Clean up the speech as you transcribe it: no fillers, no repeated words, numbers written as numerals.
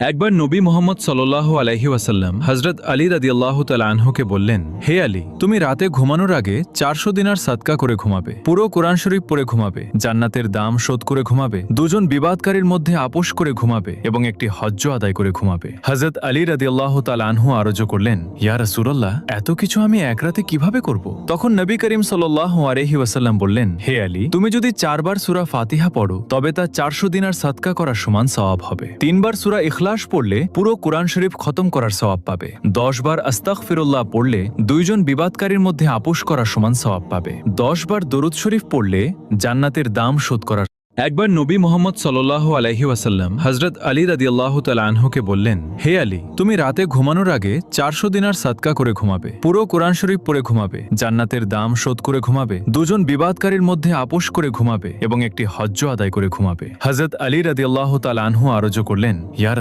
একবার নবী মোহাম্মদ সাল্লাল্লাহু আলাইহি ওয়াসাল্লাম হযরত আলী রাদিয়াল্লাহু তাআলা আনহুকে বললেন, হে আলী, তুমি রাতে ঘুমানোর আগে 400 দিনার সাদকা করে ঘুমাবে, পুরো কোরআন শরীফ পড়ে ঘুমাবে, জান্নাতের দাম শোধ করে ঘুমাবে, দুজন বিবাদকারীর মধ্যে আপোষ করে ঘুমাবে এবং একটি হজ্জ আদায় করে ঘুমাবে। হযরত আলী রাদিয়াল্লাহু তাআলা আনহু আরজ করলেন, ইয়া রাসূলুল্লাহ, এত কিছু আমি এক রাতে কিভাবে করব? তখন নবী করিম সাল্লাল্লাহু আলাইহি ওয়াসাল্লাম বললেন, হে আলী, তুমি যদি 4 বার সূরা ফাতিহা পড়ো তবে তা 400 দিনার সাদকা করার সমান সওয়াব হবে। 3 বার সূরা ইখলাস পড়লে পুরো কোরআন শরীফ খতম করার সওয়াব পাবে। 10 বার আস্তাগফিরুল্লাহ পড়লে দুইজন বিবাদকারীর মধ্যে আপোষ করার সমান সওয়াব পাবে। 10 বার দরুদ শরীফ পড়লে জান্নাতের দাম শোধ করার। একবার নবী মোহাম্মদ সাল্লাল্লাহু আলাইহি ওয়াসাল্লাম হযরত আলী রাদিয়াল্লাহু তাআলা আনহুকে বললেন, হে আলী, তুমি রাতে ঘুমানোর আগে 400 দিনার সাদকা করে ঘুমাবে, পুরো কোরআন শরীফ পড়ে ঘুমাবে, জান্নাতের দাম শোধ করে ঘুমাবে, দুজন বিবাদকারীর মধ্যে আপোষ করে ঘুমাবে এবং একটি হজ্জ আদায় করে ঘুমাবে। হযরত আলী রাদিয়াল্লাহু তাআলা আনহু আরজ করলেন, ইয়া